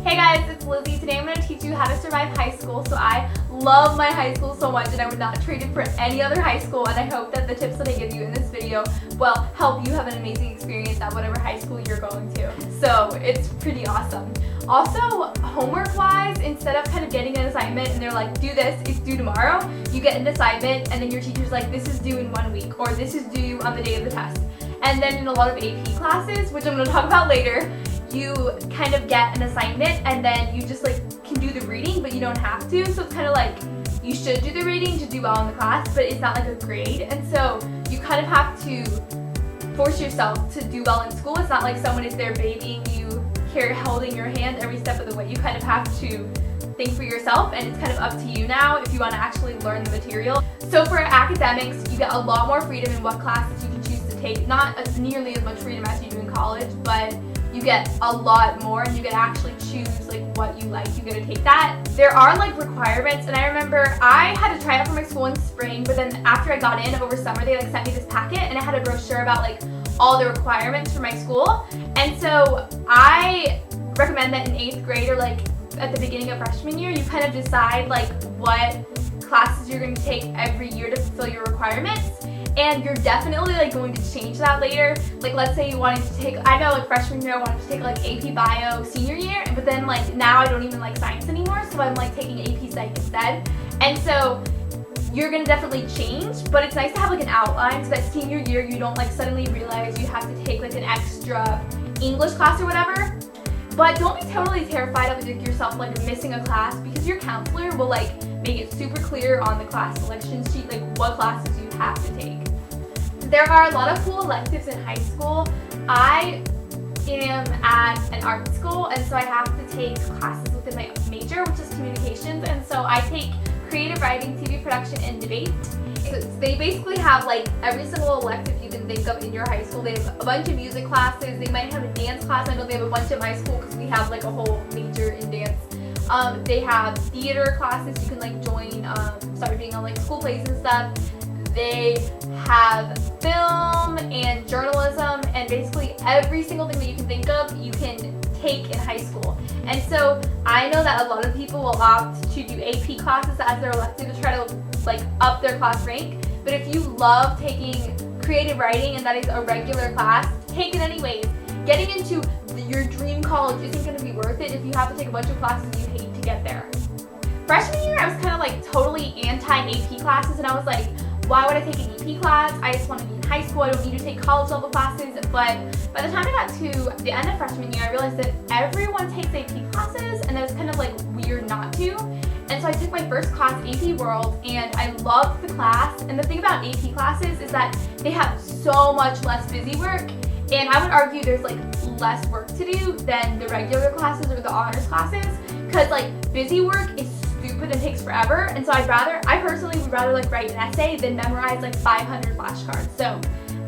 Hey guys, it's Lizzie. Today I'm going to teach you how to survive high school. So I love my high school so much and I would not trade it for any other high school, and I hope that the tips that I give you in this video will help you have an amazing experience at whatever high school you're going to. So it's pretty awesome. Also, homework wise, instead of kind of getting an assignment and they're like, do this, it's due tomorrow, you get an assignment and then your teacher's like, this is due in 1 week, or this is due on the day of the test. And then in a lot of AP classes, which I'm going to talk about later, you kind of get an assignment and then you just can do the reading, but you don't have to. So it's kind of like you should do the reading to do well in the class, but it's not like a grade. And so you kind of have to force yourself to do well in school. It's not like someone is there babying you, holding your hand every step of the way. You kind of have to think for yourself, and it's kind of up to you now if you want to actually learn the material. So for academics, you get a lot more freedom in what classes you can choose to take. Not nearly as much freedom as you do in college, but you get a lot more and you get to actually choose what you like. You get to take that. There are requirements, and I remember I had to try out for my school in spring, but then after I got in over summer, they sent me this packet and it had a brochure about all the requirements for my school. And so I recommend that in 8th grade or at the beginning of freshman year, you kind of decide what classes you're going to take every year to fulfill your requirements. And you're definitely going to change that later. Let's say you wanted to take, I know freshman year I wanted to take AP Bio senior year, but then now I don't even like science anymore, so I'm taking AP Psych instead. And so you're gonna definitely change, but it's nice to have an outline so that senior year you don't suddenly realize you have to take an extra English class or whatever. But don't be totally terrified of yourself missing a class, because your counselor will make it super clear on the class selection sheet what classes you have to take. There are a lot of cool electives in high school. I am at an art school, and so I have to take classes within my major, which is communications, and so I take creative writing, TV production, and debate. So they basically have every single elective you can think of in your high school. They have a bunch of music classes. They might have a dance class. I know they have a bunch at my school because we have a whole major in dance. They have theater classes you can join, start being on school plays and stuff. They have film and journalism, and basically every single thing that you can think of you can take in high school. And so I know that a lot of people will opt to do AP classes as their elective to try to up their class rank. But if you love taking creative writing and that is a regular class, take it anyways. Getting into your dream college isn't going to be worth it if you have to take a bunch of classes you hate to get there. Freshman year, I was kind of totally anti-AP classes, and I was why would I take an AP class? I just want to be in high school. I don't need to take college level classes. But by the time I got to the end of freshman year, I realized that everyone takes AP classes, and that was kind of weird not to. And so I took my first class, AP World, and I loved the class. And the thing about AP classes is that they have so much less busy work. And I would argue there's less work to do than the regular classes or the honors classes, because busy work is stupid and takes forever. And so I personally would rather write an essay than memorize 500 flashcards. So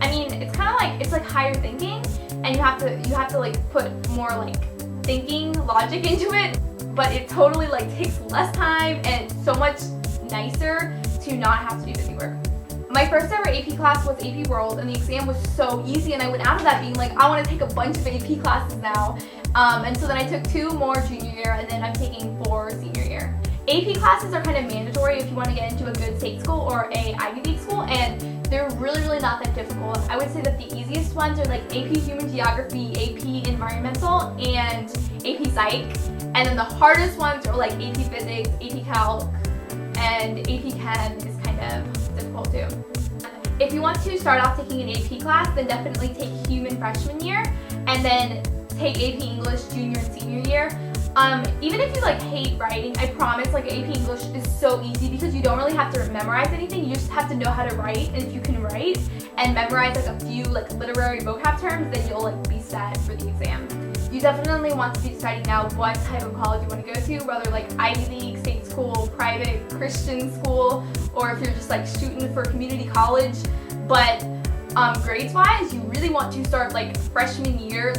I mean, it's kind of it's higher thinking, and you have to put more thinking logic into it, but it totally takes less time, and it's so much nicer to not have to do busy work. My first ever AP class was AP World, and the exam was so easy, and I went out of that being I want to take a bunch of AP classes now. And so then I took 2 more junior year, and then I'm taking 4 senior year. AP classes are kind of mandatory if you want to get into a good state school or a Ivy League school, and they're really not that difficult. I would say that the easiest ones are AP Human Geography, AP Environmental, and AP Psych. And then the hardest ones are AP Physics, AP Calc, and AP Chem is kind of difficult too. If you want to start off taking an AP class, then definitely take Human freshman year, and then take AP English junior and senior year. Even if you hate writing, I promise AP English is so easy because you don't really have to memorize anything. You just have to know how to write, and if you can write and memorize a few literary vocab terms, then you'll be set for the exam. You definitely want to be deciding now what type of college you want to go to, whether Ivy League, state school, private, Christian school, or if you're just shooting for community college. But grades wise, you really want to start freshman year,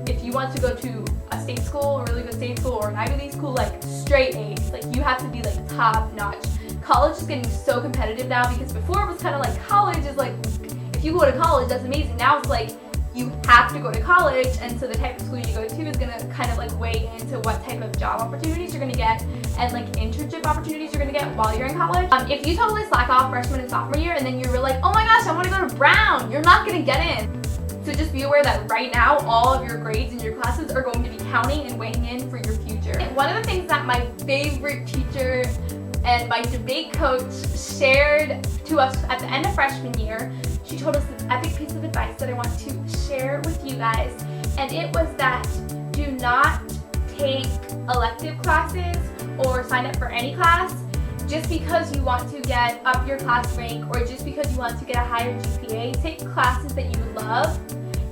if you want to go to a state school, a really good state school, or an Ivy League school, straight A's. You have to be top notch. College is getting so competitive now, because before it was kind of college is if you go to college, that's amazing. Now it's you have to go to college, and so the type of school you go to is going to kind of like weigh into what type of job opportunities you're going to get and like internship opportunities you're going to get while you're in college. If you totally slack off freshman and sophomore year and then you're like, oh my gosh, I want to go to Brown, you're not going to get in. So just be aware that right now all of your grades in your classes are going to be counting and weighing in for your future. And one of the things that my favorite teacher and my debate coach shared to us at the end of freshman year, she told us this epic piece of advice that I want to share with you guys. And it was that do not take elective classes or sign up for any class just because you want to get up your class rank or just because you want to get a higher GPA. Take classes that you love,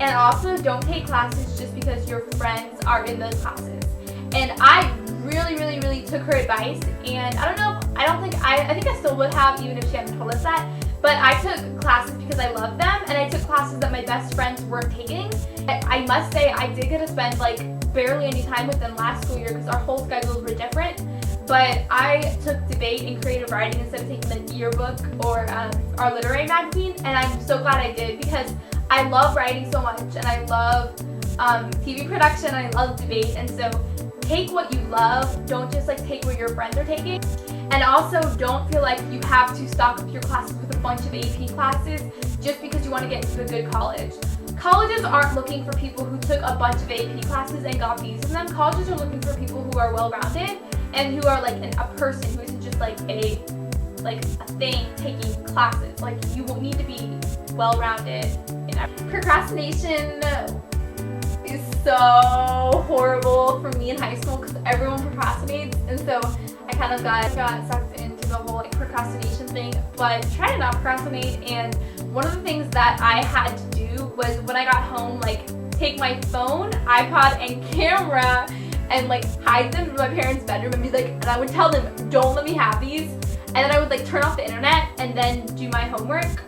and also don't take classes just because your friends are in those classes. And I really took her advice, and I think I still would have even if she hadn't told us that, but I took classes because I loved them, and I took classes that my best friends weren't taking. I must say I did get to spend like barely any time with them last school year because our whole schedules were different, but I took debate and creative writing instead of taking the yearbook or our literary magazine, and I'm so glad I did because I love writing so much, and I love TV production, and I love debate, and so take what you love, don't just like take what your friends are taking. And also don't feel like you have to stock up your classes with a bunch of AP classes just because you want to get into a good college. Colleges aren't looking for people who took a bunch of AP classes and got B's in them. Colleges are looking for people who are well-rounded and who are like a person who isn't just like a thing taking classes. Like you will need to be well-rounded in everything. Procrastination is so horrible for me in high school because everyone procrastinates, and so I kind of got sucked into the whole like procrastination thing, but try to not procrastinate. And one of the things that I had to do was when I got home, like take my phone, iPod, and camera and like hide them in my parents' bedroom and be like, and I would tell them, don't let me have these. And then I would like turn off the internet and then do my homework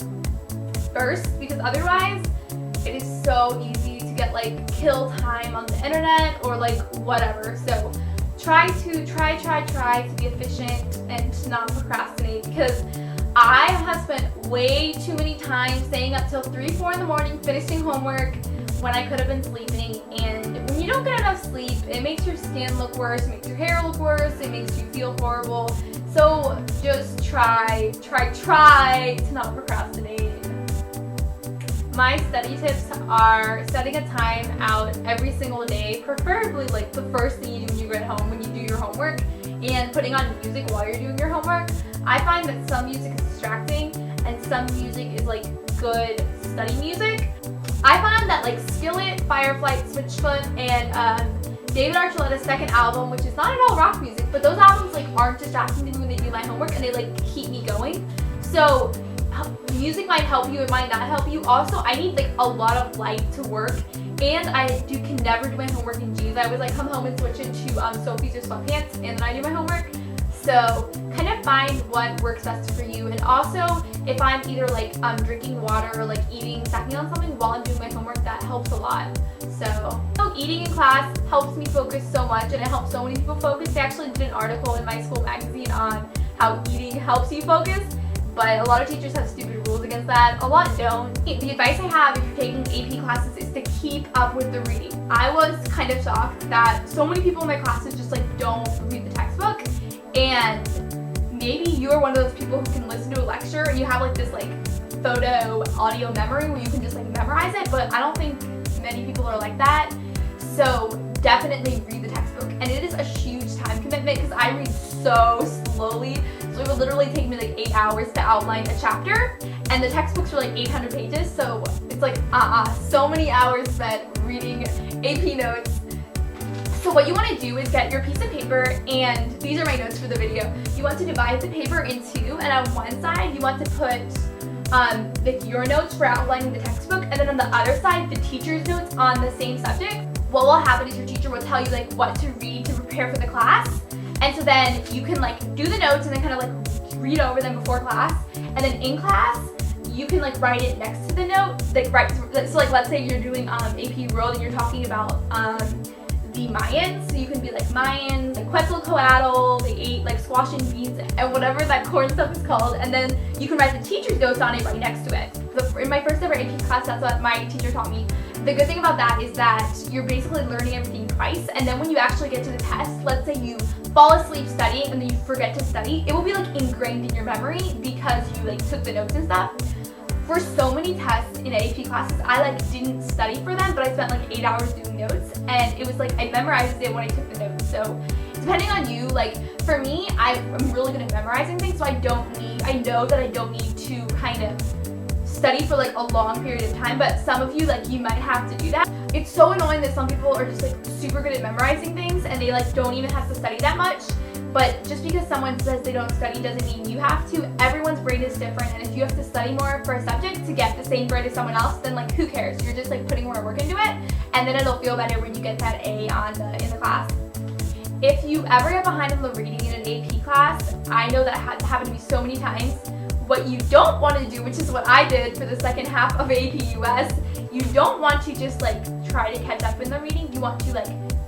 first, because otherwise it is so easy to get like kill time on the internet or like whatever. So try to be efficient and to not procrastinate, because I have spent way too many times staying up till 3-4 in the morning finishing homework when I could have been sleeping. And when you don't get enough sleep, it makes your skin look worse, it makes your hair look worse, it makes you feel horrible. So just try to not procrastinate. My study tips are setting a time out every single day, preferably like the first thing you do when you get home, when you do your homework, and putting on music while you're doing your homework. I find that some music is distracting and some music is like good study music. I found that like Skillet, Fireflight, Switchfoot, and David Archuleta's second album, which is not at all rock music, but those albums like aren't distracting to me when they do my homework, and they like keep me going. So music might help you, it might not help you. Also, I need like a lot of light to work, and I can never do my homework in jeans. I always like come home and switch into Sophie's or sweatpants, and then I do my homework. So kind of find what works best for you. And also, if I'm either like drinking water or like snacking on something while I'm doing my homework, that helps a lot. So eating in class helps me focus so much, and it helps so many people focus. They actually did an article in my school magazine on how eating helps you focus, but a lot of teachers have stupid rules against that. A lot don't. The advice I have if you're taking AP classes is to keep up with the reading. I was kind of shocked that so many people in my classes just like don't read the textbook, and maybe you're one of those people who can listen to a lecture and you have like this like photo audio memory where you can just like memorize it, but I don't think many people are like that. So definitely read the textbook, and it is a huge time commitment because I read so slowly. So it would literally take me like 8 hours to outline a chapter, and the textbooks are like 800 pages, so it's like so many hours spent reading AP notes. So what you want to do is get your piece of paper, and these are my notes for the video. You want to divide the paper in two, and on one side you want to put like your notes for outlining the textbook, and then on the other side the teacher's notes on the same subject. What will happen is your teacher will tell you like what to read to prepare for the class, and so then you can like do the notes and then kind of like read over them before class, and then in class you can like write it next to the note, so like let's say you're doing AP World and you're talking about the Mayans, so you can be like Mayans, like Quetzalcoatl, they ate like squash and beans and whatever that corn stuff is called, and then you can write the teacher's notes on it right next to it. In my first ever AP class, that's what my teacher taught me. the good thing about that is that you're basically learning everything twice, and then when you actually get to the test, let's say you fall asleep studying and then you forget to study, it will be like ingrained in your memory because you like took the notes and stuff. For so many tests in AP classes, I like didn't study for them, but I spent like 8 hours doing notes, and it was like I memorized it when I took the notes. So depending on you, like for me, I'm really good at memorizing things, so I know that I don't need to kind of study for like a long period of time, but some of you, like, you might have to do that. It's so annoying that some people are just like super good at memorizing things and they like don't even have to study that much. But just because someone says they don't study doesn't mean you have to. Everyone's brain is different, and if you have to study more for a subject to get the same grade as someone else, then like who cares? You're just like putting more work into it, and then it'll feel better when you get that A in the class. If you ever get behind in the reading in an AP class, I know that happened to me so many times. What you don't want to do, which is what I did for the second half of AP US, you don't want to just like try to catch up in the reading. You want to like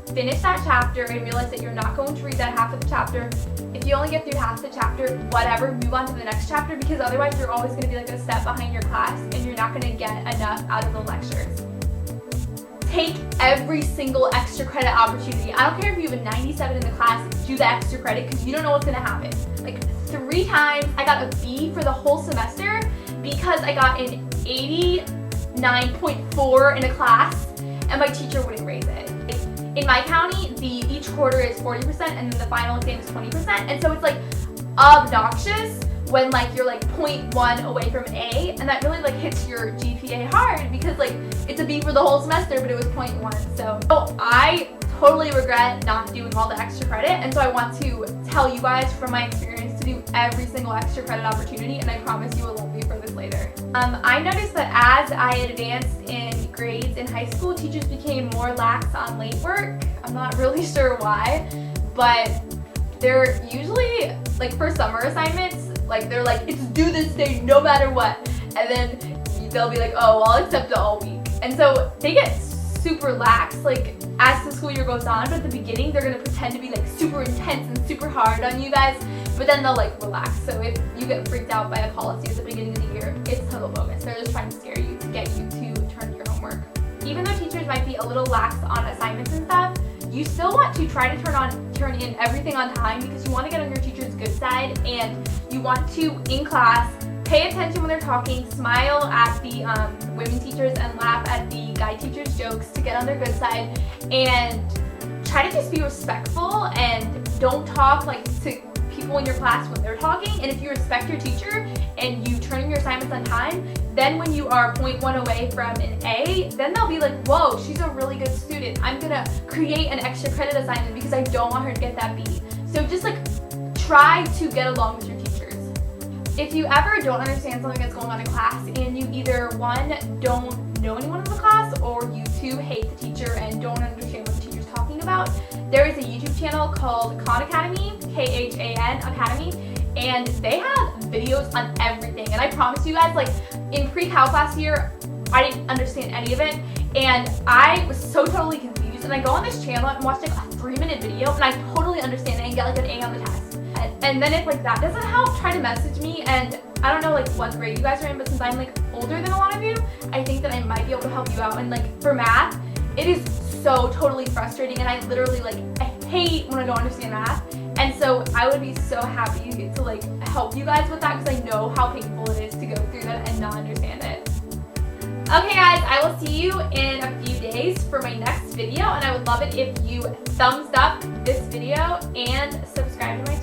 finish that chapter and realize that you're not going to read that half of the chapter. If you only get through half the chapter, whatever, move on to the next chapter, because otherwise you're always going to be like a step behind your class and you're not going to get enough out of the lectures. Take every single extra credit opportunity. I don't care if you have a 97 in the class, do the extra credit, because you don't know what's going to happen. Like 3 times I got a B for the whole semester because I got an 89.4 in a class and my teacher wouldn't raise it. In my county, each quarter is 40% and then the final exam is 20%, and so it's like obnoxious when like you're like 0.1 away from an A, and that really like hits your GPA hard because like it's a B for the whole semester but it was 0.1. So I totally regret not doing all the extra credit, and so I want to tell you guys from my experience to do every single extra credit opportunity, and I promise you will love me for this later. I noticed that as I advanced in grades in high school, teachers became more lax on late work. I'm not really sure why, but they're usually, like for summer assignments, like they're like, it's due this day no matter what, and then they'll be like, oh, I'll accept it all week. And so they get super lax like as the school year goes on, but at the beginning they're gonna pretend to be like super intense and super hard on you guys, but then they'll like relax. So if you get freaked out by a policy at the beginning of the year, it's total bogus. They're just trying to scare you to get you to turn your homework. Even though teachers might be a little lax on assignments and stuff, you still want to try to turn in everything on time, because you want to get on your teacher's good side, and you want to, in class, pay attention when they're talking, smile at the women teachers, and laugh at the guy teachers' jokes to get on their good side, and try to just be respectful and don't talk like to people in your class when they're talking. And if you respect your teacher and you turn in your assignments on time, then when you are 0.1 away from an A, then they'll be like, whoa, she's a really good student. I'm gonna create an extra credit assignment because I don't want her to get that B. So just like try to get along with your teachers. If you ever don't understand something that's going on in class, and you either 1, don't know anyone in the class, or you 2, hate the teacher and don't understand what the teacher's talking about, there is a YouTube channel called Khan Academy, Khan Academy, and they have videos on everything. And I promise you guys, like in pre-cal class here, I didn't understand any of it, and I was so totally confused. And I go on this channel and watch like a 3-minute video, and I totally understand it and get like an A on the test. And then if like that doesn't help, try to message me. And I don't know like what grade you guys are in, but since I'm like older than a lot of you, I think that I might be able to help you out. And like for math, it is so totally frustrating, and I literally like I hate when I don't understand math. And so I would be so happy to like help you guys with that, because I know how painful it is to go through that and not understand it. Okay guys, I will see you in a few days for my next video, and I would love it if you thumbs up this video and subscribe to my